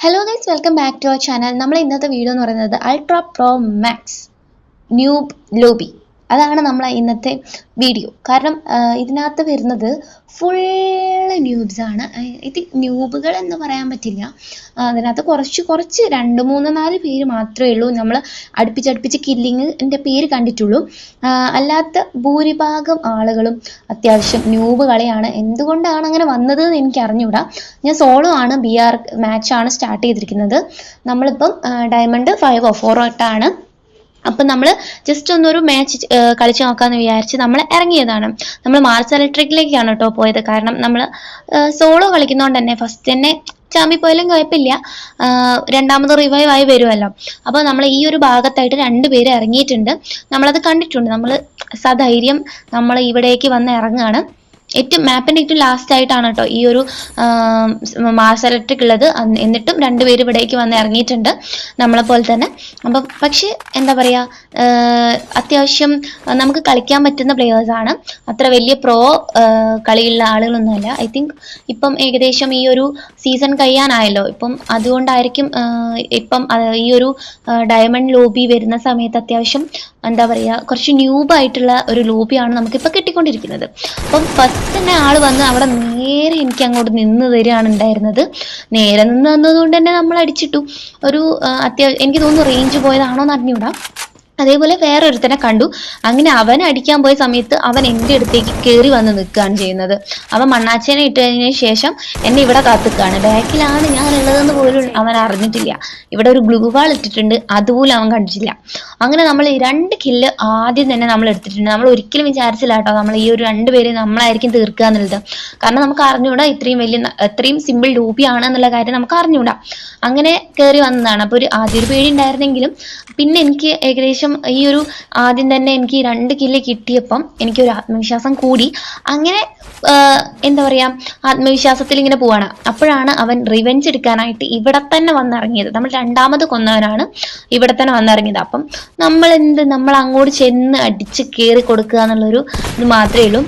Hello guys, welcome back to our channel. നമ്മൾ ഇന്നത്തെ video എന്ന് പറയുന്നത് ultra pro max noob lobby. അതാണ് നമ്മൾ ഇന്നത്തെ വീഡിയോ. കാരണം ഇതിനകത്ത് വരുന്നത് ഫുൾ ന്യൂബ്സ് ആണ്. ഇത് ന്യൂബുകൾ എന്ന് പറയാൻ പറ്റില്ല. അതിനകത്ത് കുറച്ച് 2-3-4 പേര് മാത്രമേ ഉള്ളൂ നമ്മൾ അടുപ്പിച്ച് കില്ലിങ്ങിൻ്റെ പേര് കണ്ടിട്ടുള്ളൂ. അല്ലാത്ത ഭൂരിഭാഗം ആളുകളും അത്യാവശ്യം ന്യൂബ് കളിയാണ്. എന്തുകൊണ്ടാണ് അങ്ങനെ വന്നത് എന്ന് എനിക്ക് അറിഞ്ഞൂടാ. ഞാൻ സോളോ ആണ്, BR മാച്ചാണ് സ്റ്റാർട്ട് ചെയ്തിരിക്കുന്നത്. നമ്മളിപ്പം ഡയമണ്ട് 5 or 4 ആയിട്ടാണ്. അപ്പം നമ്മൾ ജസ്റ്റ് ഒന്നൊരു മാച്ച് കളിച്ച് നോക്കാമെന്ന് വിചാരിച്ച് നമ്മൾ ഇറങ്ങിയതാണ്. നമ്മൾ മാർസ് ഇലക്ട്രിക്കിലേക്കാണ് കേട്ടോ പോയത്. കാരണം നമ്മൾ സോളോ കളിക്കുന്നതുകൊണ്ട് തന്നെ ഫസ്റ്റ് തന്നെ ചാമ്പി പോയാലും കുഴപ്പമില്ല, രണ്ടാമത് റിവൈവ് ആയി വരുമല്ലോ. അപ്പോൾ നമ്മൾ ഈ ഒരു ഭാഗത്തായിട്ട് 2 പേര് ഇറങ്ങിയിട്ടുണ്ട്. നമ്മളത് കണ്ടിട്ടുണ്ട്. നമ്മൾ സധൈര്യം നമ്മൾ ഇവിടേക്ക് വന്ന് ഇറങ്ങുകയാണ്. മാപ്പിൻ്റെ ഏറ്റവും ലാസ്റ്റ് ആയിട്ടാണ് കേട്ടോ ഈ ഒരു മാർസ് ഇലക്ട്രിക് ഉള്ളത്. എന്നിട്ടും 2 പേര് ഇവിടേക്ക് വന്ന് ഇറങ്ങിയിട്ടുണ്ട് നമ്മളെപ്പോലെ തന്നെ. അപ്പം പക്ഷേ എന്താ പറയുക, അത്യാവശ്യം നമുക്ക് കളിക്കാൻ പറ്റുന്ന പ്ലെയേഴ്സാണ്. അത്ര വലിയ പ്രോ കളിയുള്ള ആളുകളൊന്നുമല്ല. ഐ തിങ്ക് ഇപ്പം ഏകദേശം ഈ ഒരു സീസൺ കഴിയാനായല്ലോ. ഇപ്പം അതുകൊണ്ടായിരിക്കും ഇപ്പം ഈ ഒരു ഡയമണ്ട് ലോബി വരുന്ന സമയത്ത് അത്യാവശ്യം എന്താ പറയുക, കുറച്ച് ന്യൂബായിട്ടുള്ള ഒരു ലോബിയാണ് നമുക്കിപ്പോൾ കിട്ടിക്കൊണ്ടിരിക്കുന്നത്. അപ്പം ഫസ്റ്റ് തന്നെ ആൾ വന്ന് അവിടെ നേരെ എനിക്ക് അങ്ങോട്ട് നിന്ന് തരികയാണ് ഉണ്ടായിരുന്നത്. നേരെ നിന്ന് തന്നതുകൊണ്ട് തന്നെ നമ്മൾ അടിച്ചിട്ടു. ഒരു അത്യാവശ്യം എനിക്ക് തോന്നുന്നു റേഞ്ച് പോയതാണോ എന്ന് അറിഞ്ഞൂടാ. അതേപോലെ വേറൊരുത്തനെ കണ്ടു. അങ്ങനെ അവൻ അടിക്കാൻ പോയ സമയത്ത് അവൻ എൻ്റെ അടുത്തേക്ക് കയറി വന്ന് നിൽക്കുകയാണ് ചെയ്യുന്നത്. അവൻ മണ്ണാച്ചേനെ ഇട്ടതിന് ശേഷം എന്നെ ഇവിടെ കാത്തിക്കുകയാണ്. ബാക്കിലാണ് ഞാൻ ഉള്ളതെന്ന് പോലും അവൻ അറിഞ്ഞിട്ടില്ല. ഇവിടെ ഒരു ഗ്ലൂ വാൾ ഇട്ടിട്ടുണ്ട്, അതുപോലും അവൻ കണ്ടിട്ടില്ല. അങ്ങനെ നമ്മൾ 2 കില്ല് ആദ്യം തന്നെ നമ്മൾ എടുത്തിട്ടുണ്ട്. നമ്മൾ ഒരിക്കലും വിചാരിച്ചില്ല കേട്ടോ നമ്മൾ ഈ ഒരു 2 പേരെ നമ്മളായിരിക്കും തീർക്കുക എന്നുള്ളത്. കാരണം നമുക്ക് അറിഞ്ഞൂടാ ഇത്രയും സിമ്പിൾ ലൂബിയാണ് എന്നുള്ള കാര്യം നമുക്ക് അറിഞ്ഞൂടാ. അങ്ങനെ കയറി വന്നതാണ്. അപ്പോൾ ആദ്യം ഒരു പേടി ഉണ്ടായിരുന്നെങ്കിലും പിന്നെ എനിക്ക് ഏകദേശം ഈ ഒരു ആദ്യം തന്നെ എനിക്ക് 2 കില്ല് കിട്ടിയപ്പം എനിക്കൊരു ആത്മവിശ്വാസം കൂടി. അങ്ങനെ എന്താ പറയുക, ആത്മവിശ്വാസത്തിൽ ഇങ്ങനെ പോവാണ്. അപ്പോഴാണ് അവൻ റിവെഞ്ച് എടുക്കാനായിട്ട് ഇവിടെ തന്നെ വന്നിറങ്ങിയത്. നമ്മൾ 2ാമത് കൊന്നവനാണ് ഇവിടെ തന്നെ വന്നിറങ്ങിയത്. അപ്പം നമ്മൾ അങ്ങോട്ട് ചെന്ന് അടിച്ച് കയറി കൊടുക്കുക എന്നുള്ളൊരു ഇത് മാത്രമേ ഉള്ളൂ.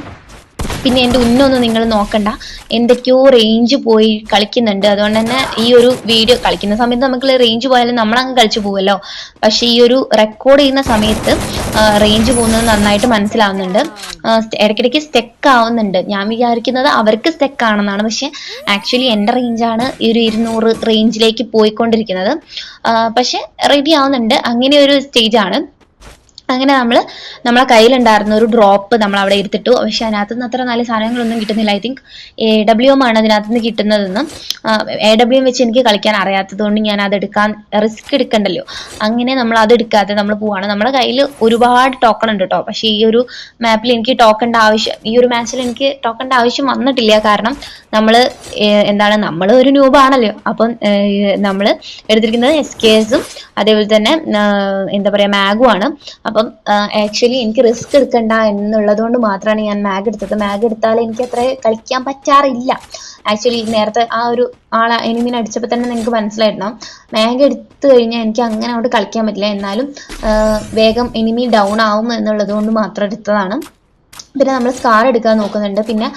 പിന്നെ എൻ്റെ ഉന്നൊന്നും നിങ്ങൾ നോക്കണ്ട, എന്തൊക്കെയോ റേഞ്ച് പോയി കളിക്കുന്നുണ്ട്. അതുകൊണ്ട് തന്നെ ഈ ഒരു വീഡിയോ കളിക്കുന്ന സമയത്ത് നമുക്ക് റേഞ്ച് പോയാലും നമ്മളങ്ങ് കളിച്ചു പോകുമല്ലോ. പക്ഷെ ഈ ഒരു റെക്കോർഡ് ചെയ്യുന്ന സമയത്ത് റേഞ്ച് പോകുന്നത് നന്നായിട്ട് മനസ്സിലാവുന്നുണ്ട്. ഇടയ്ക്കിടയ്ക്ക് സ്റ്റെക്ക് ആവുന്നുണ്ട്. ഞാൻ വിചാരിക്കുന്നത് അവർക്ക് സ്റ്റെക്ക് ആണെന്നാണ്. പക്ഷെ ആക്ച്വലി എൻ്റെ റേഞ്ചാണ് ഈ ഒരു 200 റേഞ്ചിലേക്ക് പോയിക്കൊണ്ടിരിക്കുന്നത്. പക്ഷെ റെഡി ആവുന്നുണ്ട്. അങ്ങനെ ഒരു സ്റ്റേജാണ്. അങ്ങനെ നമ്മളെ കയ്യിലുണ്ടായിരുന്ന ഒരു ഡ്രോപ്പ് നമ്മൾ അവിടെ എടുത്തിട്ടു. പക്ഷെ അതിനകത്തുനിന്ന് അത്ര നല്ല സാധനങ്ങളൊന്നും കിട്ടുന്നില്ല. ഐ തിങ്ക് AWM ആണ് അതിനകത്തുനിന്ന് കിട്ടുന്നതെന്ന്. AWM വെച്ച് എനിക്ക് കളിക്കാൻ അറിയാത്തത് കൊണ്ട് ഞാൻ അത് റിസ്ക് എടുക്കണ്ടല്ലോ. അങ്ങനെ നമ്മൾ അത് എടുക്കാതെ നമ്മൾ പോവാണ്. നമ്മുടെ കയ്യിൽ ഒരുപാട് ടോക്കൺ ഉണ്ട് കേട്ടോ. പക്ഷെ ഈ ഒരു മാപ്പിൽ എനിക്ക് ഈ ഒരു മാച്ചിൽ എനിക്ക് ടോക്കണിൻ്റെ ആവശ്യം വന്നിട്ടില്ല. കാരണം നമ്മൾ ഒരു ന്യൂബാണല്ലോ. അപ്പം നമ്മൾ എടുത്തിരിക്കുന്നത് SKSഉം അതേപോലെ തന്നെ എന്താ പറയുക മാഗുമാണ്. അപ്പം ആക്ച്വലി എനിക്ക് റിസ്ക് എടുക്കണ്ട എന്നുള്ളത് കൊണ്ട് മാത്രമാണ് ഞാൻ മാഗ് എടുത്തത്. മാഗ് എടുത്താൽ എനിക്ക് അത്ര കളിക്കാൻ പറ്റാറില്ല. ആക്ച്വലി നേരത്തെ ആ ഒരു എനിമിനെ അടിച്ചപ്പോൾ തന്നെ നിങ്ങൾക്ക് മനസ്സിലായിട്ടുണ്ടാവും. മാഗ് എടുത്തു കഴിഞ്ഞാൽ എനിക്ക് അങ്ങനെ അങ്ങോട്ട് കളിക്കാൻ പറ്റില്ല. എന്നാലും വേഗം എനിമി ഡൗൺ ആവും എന്നുള്ളത് കൊണ്ട് മാത്രം എടുത്തതാണ്. പിന്നെ നമ്മൾ സ്കാർ എടുക്കാൻ നോക്കുന്നുണ്ട്. പിന്നെ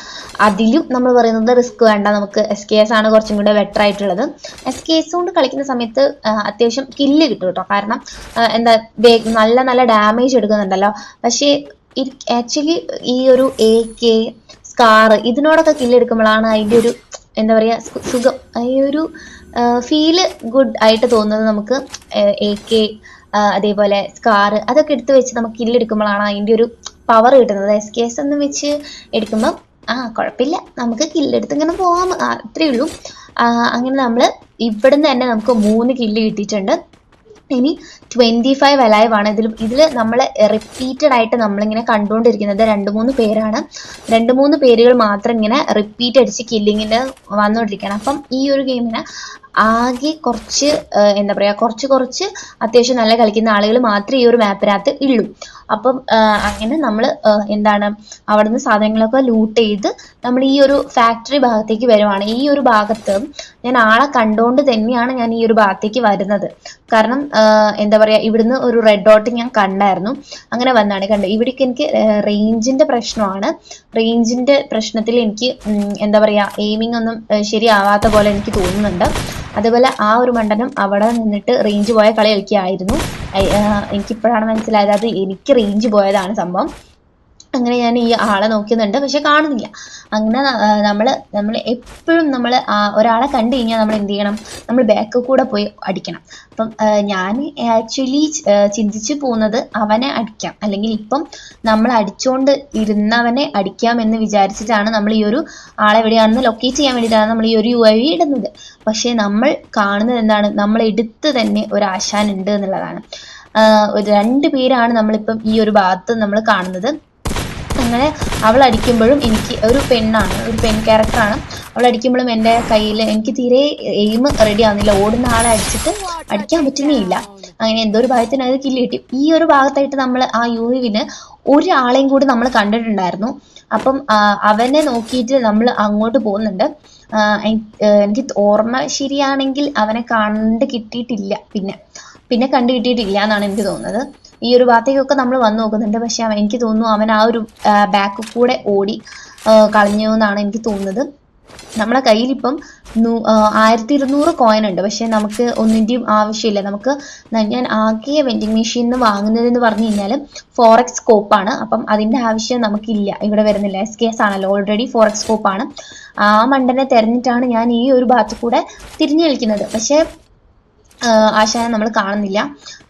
അതിലും നമ്മൾ പറയുന്നത് റിസ്ക് വേണ്ട, നമുക്ക് SKS ആണ് കുറച്ചും കൂടെ ബെറ്റർ ആയിട്ടുള്ളത്. SKS കൊണ്ട് കളിക്കുന്ന സമയത്ത് അത്യാവശ്യം കില്ല് കിട്ടും കേട്ടോ. കാരണം നല്ല ഡാമേജ് എടുക്കുന്നുണ്ടല്ലോ. പക്ഷേ ആക്ച്വലി ഈ ഒരു AK സ്കാർ ഇതിനോടൊക്കെ കില്ല് എടുക്കുമ്പോഴാണ് അതിൻ്റെ ഒരു എന്താ പറയുക സുഖം, ഈ ഒരു ഫീല് ഗുഡ് ആയിട്ട് തോന്നുന്നത്. നമുക്ക് AK അതേപോലെ സ്കാർ അതൊക്കെ എടുത്ത് വെച്ച് നമുക്ക് കില്ലെടുക്കുമ്പോഴാണ് അതിൻ്റെ ഒരു പവർ കിട്ടുന്നത്. SKS ഒന്നും വെച്ച് എടുക്കുമ്പം കുഴപ്പമില്ല, നമുക്ക് കില്ലെടുത്ത് ഇങ്ങനെ പോകാം, അത്രയേ ഉള്ളൂ. അങ്ങനെ നമ്മൾ ഇവിടുന്ന് തന്നെ നമുക്ക് 3 കില്ല് കിട്ടിയിട്ടുണ്ട്. ഇനി 25 അലൈവ് ആണ്. ഇതിൽ നമ്മൾ റിപ്പീറ്റഡ് ആയിട്ട് നമ്മളിങ്ങനെ കണ്ടുകൊണ്ടിരിക്കുന്നത് 2-3 പേരാണ്. 2-3 പേരുകൾ മാത്രം ഇങ്ങനെ റിപ്പീറ്റ് അടിച്ച് കില്ലിങ്ങിന് വന്നുകൊണ്ടിരിക്കുകയാണ്. അപ്പം ഈ ഒരു ഗെയിമിന് ആകെ കുറച്ച് എന്താ പറയുക, കുറച്ച് അത്യാവശ്യം നല്ല കളിക്കുന്ന ആളുകൾ മാത്രമേ ഈ ഒരു മാപ്പിനകത്ത് ഉള്ളൂ. അപ്പം അങ്ങനെ നമ്മൾ അവിടുന്ന് സാധനങ്ങളൊക്കെ ലൂട്ട് ചെയ്ത് നമ്മൾ ഈ ഒരു ഫാക്ടറി ഭാഗത്തേക്ക് വരുവാണ്. ഈ ഒരു ഭാഗത്ത് ഞാൻ ആളെ കണ്ടുകൊണ്ട് തന്നെയാണ് ഞാൻ ഈ ഒരു ഭാഗത്തേക്ക് വരുന്നത്. കാരണം എന്താ പറയുക, ഇവിടുന്ന് ഒരു റെഡ് ഡോട്ട് ഞാൻ കണ്ടായിരുന്നു. അങ്ങനെ വന്നാണ് ഇവിടേക്ക് എനിക്ക് റേഞ്ചിൻ്റെ പ്രശ്നമാണ്. റേഞ്ചിൻ്റെ പ്രശ്നത്തിൽ എനിക്ക് എന്താ പറയുക എയിമിംഗ് ഒന്നും ശരിയാവാത്ത പോലെ എനിക്ക് തോന്നുന്നുണ്ട്. അതേപോലെ ആ ഒരു മണ്ടനും അവിടെ നിന്നിട്ട് റേഞ്ച് പോയ കളി കളിക്കുകയായിരുന്നു. എനിക്കിപ്പോഴാണ് മനസ്സിലായത് അത് എനിക്ക് റേഞ്ച് പോയതാണ് സംഭവം. അങ്ങനെ ഞാൻ ഈ ആളെ നോക്കുന്നുണ്ട്, പക്ഷെ കാണുന്നില്ല. അങ്ങനെ നമ്മൾ എപ്പോഴും നമ്മൾ ഒരാളെ കണ്ടു കഴിഞ്ഞാൽ നമ്മൾ എന്ത് ചെയ്യണം, നമ്മൾ ബാക്ക് കൂടെ പോയി അടിക്കണം. അപ്പം ഞാൻ ആക്ച്വലി ചിന്തിച്ചു പോകുന്നത് അവനെ അടിക്കാം, അല്ലെങ്കിൽ ഇപ്പം നമ്മൾ അടിച്ചുകൊണ്ട് ഇരുന്നവനെ അടിക്കാം എന്ന് വിചാരിച്ചിട്ടാണ് നമ്മൾ ഈ ഒരു ആളെ എവിടെയാണെന്ന് ലൊക്കേറ്റ് ചെയ്യാൻ വേണ്ടിയിട്ടാണ് നമ്മൾ ഈ ഒരു UAV ഇടുന്നത്. പക്ഷെ നമ്മൾ കാണുന്നത് എന്താണ്, നമ്മൾ എടുത്ത് തന്നെ ഒരു ആശാൻ ഉണ്ട് എന്നുള്ളതാണ്. 2 പേരാണ് നമ്മളിപ്പം ഈ ഒരു ഭാഗത്ത് നമ്മൾ കാണുന്നത്. അങ്ങനെ അവൾ അടിക്കുമ്പോഴും എനിക്ക് ഒരു പെണ്ണാണ്, ഒരു പെൺ ക്യാരക്ടറാണ്. അവൾ അടിക്കുമ്പോഴും എൻ്റെ കയ്യിൽ എനിക്ക് തീരെ എയിം റെഡി ആവുന്നില്ല. ഓടുന്ന ആളെ അടിക്കാൻ പറ്റുന്നേയില്ല. അങ്ങനെ എന്തോ ഒരു ഭാഗത്തിന് അത് കില്ല് കിട്ടി. ഈ ഒരു ഭാഗത്തായിട്ട് നമ്മൾ ആ UAVന് ഒരാളെയും കൂടി നമ്മൾ കണ്ടിട്ടുണ്ടായിരുന്നു. അപ്പം അവനെ നോക്കിയിട്ട് നമ്മൾ അങ്ങോട്ട് പോകുന്നുണ്ട്. എനിക്ക് ഓർമ്മ ശരിയാണെങ്കിൽ അവനെ കണ്ടു കിട്ടിയിട്ടില്ല, പിന്നെ കണ്ടു കിട്ടിയിട്ടില്ല എന്നാണ് എനിക്ക് തോന്നുന്നത്. ഈ ഒരു ഭാഗത്തേക്കൊക്കെ നമ്മൾ വന്നു നോക്കുന്നുണ്ട്, പക്ഷെ എനിക്ക് തോന്നുന്നു അവൻ ആ ഒരു ബാക്ക് കൂടെ ഓടി കളഞ്ഞു എന്നാണ് എനിക്ക് തോന്നുന്നത്. നമ്മളെ കയ്യിലിപ്പം 1200 കോയിൻ ഉണ്ട്, പക്ഷെ നമുക്ക് ഒന്നിൻ്റെയും ആവശ്യമില്ല. ഞാൻ ആകെ വെൻഡിങ് മെഷീനിൽ നിന്ന് വാങ്ങുന്നതെന്ന് പറഞ്ഞു കഴിഞ്ഞാൽ ഫോറx സ്കോപ്പാണ്. അപ്പം അതിൻ്റെ ആവശ്യം നമുക്കില്ല, ഇവിടെ വരുന്നില്ല. SKS ആണല്ലോ, ഓൾറെഡി ഫോറx സ്കോപ്പാണ്. ആ മണ്ടനെ തെരഞ്ഞിട്ടാണ് ഞാൻ ഈ ഒരു ഭാഗത്ത് കൂടെ തിരിഞ്ഞു കളിക്കുന്നത്. പക്ഷെ ആശാനെ നമ്മൾ കാണുന്നില്ല.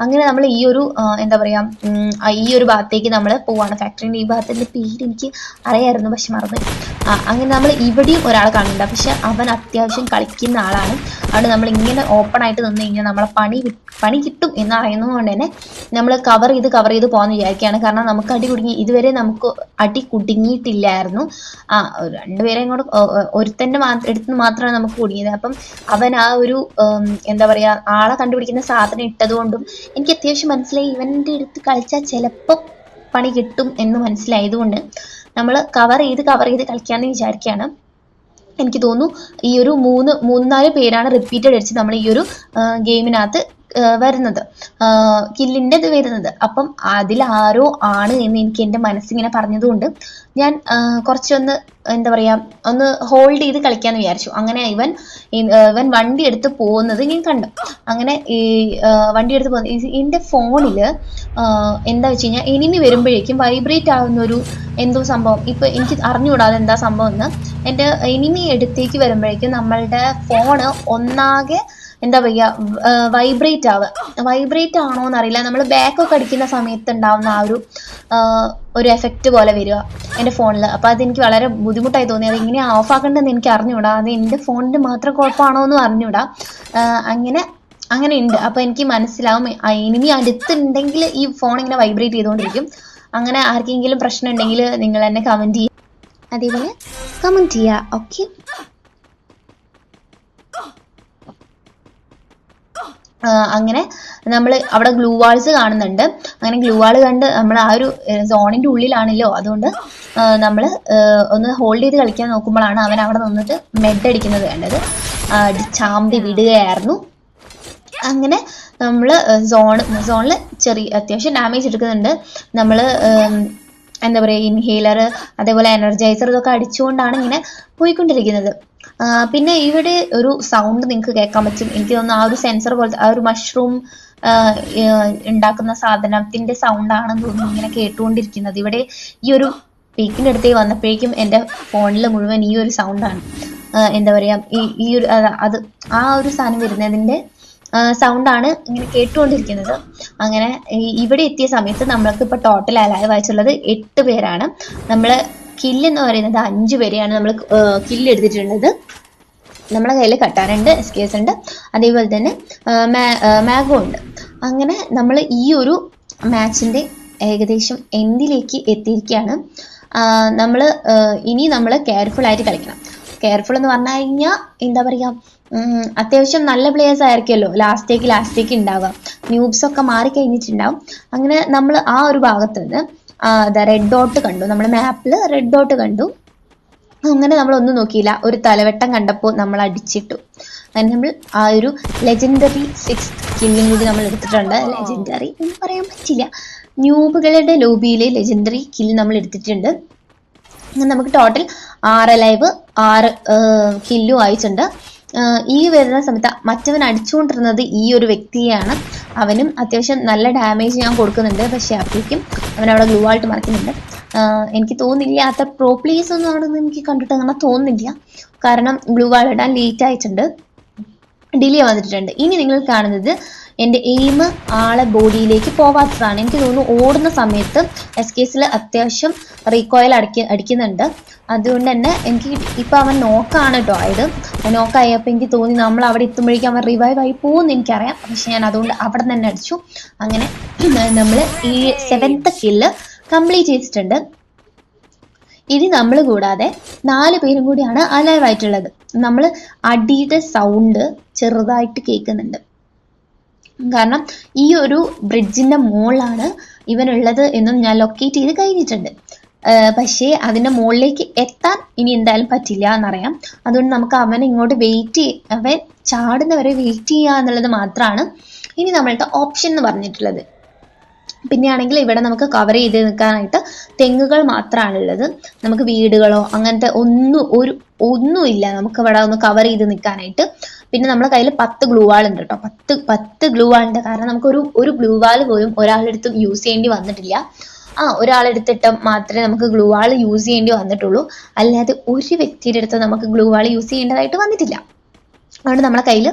അങ്ങനെ നമ്മൾ ഈ ഒരു എന്താ പറയുക, ഈ ഒരു ഭാഗത്തേക്ക് നമ്മൾ പോവാണ്. ഫാക്ടറിൻ്റെ ഈ ഭാഗത്തിൻ്റെ പേര് എനിക്ക് അറിയായിരുന്നു, പക്ഷെ മറന്നു. അങ്ങനെ നമ്മൾ ഇവിടെയും ഒരാളെ കാണുന്നുണ്ട്, പക്ഷെ അവൻ അത്യാവശ്യം കളിക്കുന്ന ആളാണ്. അതുകൊണ്ട് നമ്മൾ ഇങ്ങനെ ഓപ്പൺ ആയിട്ട് നിന്ന് കഴിഞ്ഞാൽ നമ്മളെ പണി കിട്ടും എന്ന് അറിയുന്നതുകൊണ്ട് തന്നെ നമ്മൾ കവർ ചെയ്ത് പോകാമെന്ന് വിചാരിക്കുകയാണ്. കാരണം നമുക്ക് അടി കുടുങ്ങി, ഇതുവരെ നമുക്ക് അടി കുടുങ്ങിയിട്ടില്ലായിരുന്നു. 2 പേരെ ഇങ്ങോട്ട് ഒരുത്തൻ്റെ എടുത്ത് മാത്രമാണ് നമുക്ക് കുടുങ്ങിയത്. അപ്പം അവൻ ആ ഒരു എന്താ പറയുക, ആളെ കണ്ടുപിടിക്കുന്ന സാധനം ഇട്ടതുകൊണ്ടും എനിക്ക് അത്യാവശ്യം മനസ്സിലായി ഇവൻ്റെ അടുത്ത് കളിച്ചാൽ ചിലപ്പോൾ പണി കിട്ടും എന്ന് മനസ്സിലായതുകൊണ്ട് നമ്മൾ കവർ ചെയ്ത് കളിക്കാമെന്ന് വിചാരിക്കുകയാണ്. എനിക്ക് തോന്നുന്നു ഈ ഒരു 3-4 പേരാണ് റിപ്പീറ്റഡ് അടിച്ച് നമ്മൾ ഈ ഒരു ഗെയിമിനകത്ത് വരുന്നത്, കില്ലിൻ്റെ ഇത് വരുന്നത്. അപ്പം അതിലാരോ ആണ് എന്ന് എനിക്ക് എൻ്റെ മനസ്സിങ്ങനെ പറഞ്ഞതുകൊണ്ട് ഞാൻ കുറച്ചൊന്ന് എന്താ പറയുക, ഒന്ന് ഹോൾഡ് ചെയ്ത് കളിക്കാമെന്ന് വിചാരിച്ചു. അങ്ങനെ ഇവൻ വണ്ടി എടുത്ത് പോകുന്നത് ഞാൻ കണ്ടു. അങ്ങനെ ഈ വണ്ടി എടുത്ത് പോകുന്നത് എൻ്റെ ഫോണിൽ എന്താ വെച്ച് കഴിഞ്ഞാൽ എനിമി വരുമ്പോഴേക്കും വൈബ്രേറ്റ് ആവുന്നൊരു എന്തോ സംഭവം. ഇപ്പം എനിക്ക് അറിഞ്ഞുകൂടാതെ എന്താ സംഭവം എന്ന്. എൻ്റെ എനിമി അടുത്തേക്ക് വരുമ്പോഴേക്കും നമ്മളുടെ ഫോണ് ഒന്നാകെ എന്താ പറയുക, വൈബ്രേറ്റ് ആണോ എന്നറിയില്ല. നമ്മൾ ബാക്കൊക്കെ അടിക്കുന്ന സമയത്ത് ഉണ്ടാവുന്ന ആ ഒരു എഫക്റ്റ് പോലെ വരിക എൻ്റെ ഫോണിൽ. അപ്പോൾ അതെനിക്ക് വളരെ ബുദ്ധിമുട്ടായി തോന്നി. അത് എങ്ങനെ ഓഫ് ആക്കേണ്ടതെന്ന് എനിക്ക് അറിഞ്ഞുകൂടാ. അത് എൻ്റെ ഫോണിൻ്റെ മാത്രം കുഴപ്പമാണോ എന്നും അറിഞ്ഞുകൂടാ. അങ്ങനെ ഉണ്ട്. അപ്പോൾ എനിക്ക് മനസ്സിലാവും ഇനി അടുത്തുണ്ടെങ്കിൽ ഈ ഫോൺ ഇങ്ങനെ വൈബ്രേറ്റ് ചെയ്തുകൊണ്ടിരിക്കും. അങ്ങനെ ആർക്കെങ്കിലും പ്രശ്നം ഉണ്ടെങ്കിൽ നിങ്ങൾ എന്നെ കമൻറ്റ് ചെയ്യുക, അതേപോലെ കമൻറ്റ് ചെയ്യുക. ഓക്കെ, അങ്ങനെ നമ്മൾ അവിടെ ഗ്ലൂ വാൾസ് കാണുന്നുണ്ട്. അങ്ങനെ ഗ്ലൂ വാൾ കണ്ട് നമ്മൾ ആ ഒരു സോണിൻ്റെ ഉള്ളിലാണല്ലോ, അതുകൊണ്ട് നമ്മൾ ഒന്ന് ഹോൾഡ് ചെയ്ത് കളിക്കാൻ നോക്കുമ്പോഴാണ് അവൻ അവിടെ നിന്നിട്ട് മെഡ് അടിക്കുന്നത് കണ്ടത്. ചാമ്പി വിടുകയായിരുന്നു. അങ്ങനെ നമ്മൾ സോണിൽ അത്യാവശ്യം ഡാമേജ് എടുക്കുന്നുണ്ട്. നമ്മൾ എന്താ പറയുക, ഇൻഹേലർ അതേപോലെ എനർജൈസർ ഇതൊക്കെ അടിച്ചുകൊണ്ടാണ് ഇങ്ങനെ പോയിക്കൊണ്ടിരിക്കുന്നത്. പിന്നെ ഇവിടെ ഒരു സൗണ്ട് നിങ്ങൾക്ക് കേൾക്കാൻ പറ്റും. എനിക്ക് തോന്നുന്നു ആ ഒരു സെൻസർ പോലത്തെ ആ ഒരു മഷ്റൂം ഉണ്ടാക്കുന്ന സാധനത്തിൻ്റെ സൗണ്ടാണെന്ന് തോന്നുന്നു ഇങ്ങനെ കേട്ടുകൊണ്ടിരിക്കുന്നത്. ഇവിടെ ഈ ഒരു പീക്കിൻ്റെ അടുത്തേക്ക് വന്നപ്പോഴേക്കും എൻ്റെ ഫോണിൽ മുഴുവൻ ഈ ഒരു സൗണ്ടാണ്. എന്താ പറയുക, ഈ ഒരു ആ ഒരു സാധനം വരുന്നതിൻ്റെ സൗണ്ടാണ് ഇങ്ങനെ കേട്ടുകൊണ്ടിരിക്കുന്നത്. അങ്ങനെ ഇവിടെ എത്തിയ സമയത്ത് നമ്മൾക്ക് ഇപ്പോൾ ടോട്ടൽ അലൈവ് ആയിട്ടുള്ളത് 8 പേരാണ്. നമ്മൾ കില്ലെന്ന് പറയുന്നത് 5 പേരെയാണ് നമ്മൾ കില്ലെടുത്തിട്ടുള്ളത്. നമ്മളെ കയ്യിൽ കട്ടാനുണ്ട്, SKS ഉണ്ട്, അതേപോലെ തന്നെ മാഗോ ഉണ്ട്. അങ്ങനെ നമ്മൾ ഈ ഒരു മാച്ചിൻ്റെ ഏകദേശം എൻഡിലേക്ക് എത്തിയിരിക്കുകയാണ്. ഇനി നമ്മൾ കെയർഫുൾ ആയിട്ട് കളിക്കണം. കെയർഫുൾ എന്ന് പറഞ്ഞു കഴിഞ്ഞാൽ എന്താ പറയുക, അത്യാവശ്യം നല്ല പ്ലേയേഴ്സ് ആയിരിക്കുമല്ലോ ലാസ്റ്റേക്ക് ഉണ്ടാവുക. ന്യൂബ്സ് ഒക്കെ മാറിക്കഴിഞ്ഞിട്ടുണ്ടാവും. അങ്ങനെ നമ്മൾ ആ ഒരു ഭാഗത്ത് നിന്ന് റെഡ് ഡോട്ട് കണ്ടു, നമ്മൾ മാപ്പിൽ റെഡ് ഡോട്ട് കണ്ടു. അങ്ങനെ നമ്മളൊന്നും നോക്കിയില്ല, ഒരു തലവെട്ടം കണ്ടപ്പോൾ നമ്മൾ അടിച്ചിട്ടു. അങ്ങനെ നമ്മൾ ആ ഒരു ലെജൻഡറി 6th കില്ലും കൂടി നമ്മൾ എടുത്തിട്ടുണ്ട്. ലെജൻഡറി എന്ന് പറയാൻ പറ്റില്ല, ന്യൂബുകളുടെ ലോബിയിലെ ലെജൻഡറി കില്ല് നമ്മൾ എടുത്തിട്ടുണ്ട്. അങ്ങനെ നമുക്ക് ടോട്ടൽ 6 ലൈവ് 6 കില്ലും ആയിട്ടുണ്ട്. ഈ വരുന്ന സമയത്ത് മറ്റവൻ അടിച്ചുകൊണ്ടിരുന്നത് ഈ ഒരു വ്യക്തിയെയാണ്. അവനും അത്യാവശ്യം നല്ല ഡാമേജ് ഞാൻ കൊടുക്കുന്നുണ്ട്. പക്ഷെ അപ്പോഴേക്കും അവൻ അവിടെ ഗ്ലൂ ആയിട്ട് മറക്കുന്നുണ്ട്. എനിക്ക് തോന്നുന്നില്ല അത്ര പ്രോ പ്ലേയേഴ്സ് ഒന്നും അവിടെ എനിക്ക് കണ്ടിട്ട് അങ്ങനെ തോന്നുന്നില്ല. കാരണം ഗ്ലൂ വാൾ ഇടാൻ ലേറ്റ് ആയിട്ടുണ്ട്, ഡിലേ വന്നിട്ടുണ്ട്. ഇനി നിങ്ങൾ കാണുന്നത് എൻ്റെ എയിം ആളെ ബോഡിയിലേക്ക് പോവാത്തതാണ്. എനിക്ക് തോന്നുന്നു ഓടുന്ന സമയത്ത് SKSൽ അത്യാവശ്യം റീകോയിൽ അടിക്കുന്നുണ്ട്. അതുകൊണ്ട് തന്നെ എനിക്ക് ഇപ്പം അവൻ നോക്കാണ് കേട്ടോ ആയത്. നോക്കായപ്പോൾ എനിക്ക് തോന്നി നമ്മൾ അവിടെ എത്തുമ്പോഴേക്കും അവൻ റിവൈവ് ആയി പോകുമെന്ന് എനിക്കറിയാം. പക്ഷെ ഞാൻ അതുകൊണ്ട് അവിടെ തന്നെ അടിച്ചു. അങ്ങനെ നമ്മൾ ഈ 7th കില്ല് കംപ്ലീറ്റ് ചെയ്തിട്ടുണ്ട്. ഇനി നമ്മൾ കൂടാതെ 4 പേരും കൂടിയാണ് അലൈവ് ആയിട്ടുള്ളത്. നമ്മൾ അടിയുടെ സൗണ്ട് ചെറുതായിട്ട് കേൾക്കുന്നുണ്ട്. കാരണം ഈ ഒരു ബ്രിഡ്ജിന്റെ മുകളിലാണ് ഇവനുള്ളത് എന്നും ഞാൻ ലൊക്കേറ്റ് ചെയ്ത് കഴിഞ്ഞിട്ടുണ്ട്. പക്ഷേ അതിന്റെ മുകളിലേക്ക് എത്താൻ ഇനി എന്തായാലും പറ്റില്ല എന്നറിയാം. അതുകൊണ്ട് നമുക്ക് അവനെ ഇങ്ങോട്ട് അവൻ ചാടുന്നവരെ വെയിറ്റ് ചെയ്യുക എന്നുള്ളത് മാത്രമാണ് ഇനി നമ്മളുടെ ഓപ്ഷൻ എന്ന് പറഞ്ഞിട്ടുള്ളത്. പിന്നെയാണെങ്കിൽ ഇവിടെ നമുക്ക് കവർ ചെയ്ത് നിൽക്കാനായിട്ട് തെങ്ങുകൾ മാത്രമാണുള്ളത്. നമുക്ക് വീടുകളോ അങ്ങനത്തെ ഒന്നുമില്ല നമുക്ക് ഇവിടെ ഒന്ന് കവർ ചെയ്ത് നിൽക്കാനായിട്ട്. പിന്നെ നമ്മുടെ കയ്യിൽ 10 ഗ്ലൂ വാൾ ഉണ്ട് കേട്ടോ. 10 ഗ്ലൂ വാൾ ഉണ്ട്. കാരണം നമുക്ക് ഒരു ഗ്ലൂ വാൾ പോലും ഒരാളെടുത്ത് യൂസ് ചെയ്യേണ്ടി വന്നിട്ടില്ല. ഒരാളെടുത്തിട്ട് മാത്രമേ നമുക്ക് ഗ്ലൂ വാൾ യൂസ് ചെയ്യേണ്ടി വന്നിട്ടുള്ളൂ. അല്ലാതെ ഒരു വ്യക്തിയുടെ അടുത്ത് നമുക്ക് ഗ്ലൂ വാൾ യൂസ് ചെയ്യേണ്ടതായിട്ട് വന്നിട്ടില്ല. അതുകൊണ്ട് നമ്മുടെ കയ്യിൽ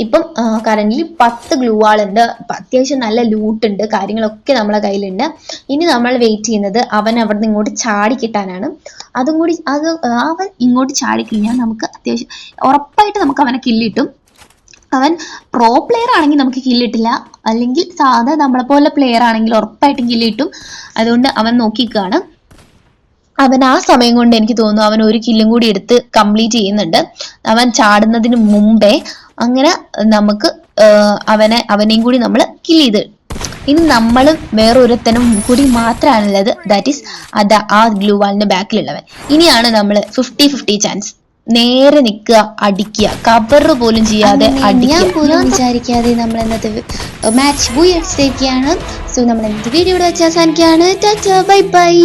ഇപ്പം കറന്റ്ലി 10 ഗ്ലൂ വാൾ ഉണ്ട്. അത്യാവശ്യം നല്ല ലൂട്ട് ഉണ്ട്, കാര്യങ്ങളൊക്കെ നമ്മളെ കയ്യിലുണ്ട്. ഇനി നമ്മൾ വെയിറ്റ് ചെയ്യുന്നത് അവൻ അവിടെ നിന്ന് ഇങ്ങോട്ട് ചാടി കിട്ടാനാണ്. അവൻ ഇങ്ങോട്ട് ചാടി കഴിഞ്ഞാൽ നമുക്ക് അത്യാവശ്യം ഉറപ്പായിട്ട് നമുക്ക് അവനെ കില്ലിട്ടും. അവൻ പ്രോ പ്ലെയർ ആണെങ്കിൽ നമുക്ക് കില്ലിട്ടില്ല, അല്ലെങ്കിൽ സാധാ നമ്മളെ പോലെ പ്ലെയർ ആണെങ്കിൽ ഉറപ്പായിട്ടും കില്ലിട്ടും. അതുകൊണ്ട് അവൻ നോക്കിക്കാണ്. അവൻ ആ സമയം കൊണ്ട് എനിക്ക് തോന്നുന്നു അവൻ ഒരു കില്ലും കൂടി എടുത്ത് കംപ്ലീറ്റ് ചെയ്യുന്നുണ്ട് അവൻ ചാടുന്നതിന് മുമ്പേ. അങ്ങനെ നമുക്ക് അവനെയും കൂടി നമ്മൾ കില്ല് ചെയ്ത്. ഇനി നമ്മളും വേറൊരുത്തനും കൂടി മാത്രമാണുള്ളത്. ദാറ്റ് ഈസ് ആ ഗ്ലൂ വാളിന്റെ ബാക്കിലുള്ളവൻ. ഇനിയാണ് നമ്മൾ 50-50 ചാൻസ്. നേരെ നിൽക്കുക, അടിക്കുക, കവർ പോലും ചെയ്യാതെ അടിക്കാൻ പോലും വിചാരിക്കാതെ നമ്മൾ ഇന്നത്തെ മാച്ച് പോയി അടിച്ചിരിക്കുകയാണ്. സോ നമ്മൾ ഇന്നത്തെ വീഡിയോ ഇവിടെ വെച്ച് അവസാനിക്കുകയാണ്. Tata, bye bye.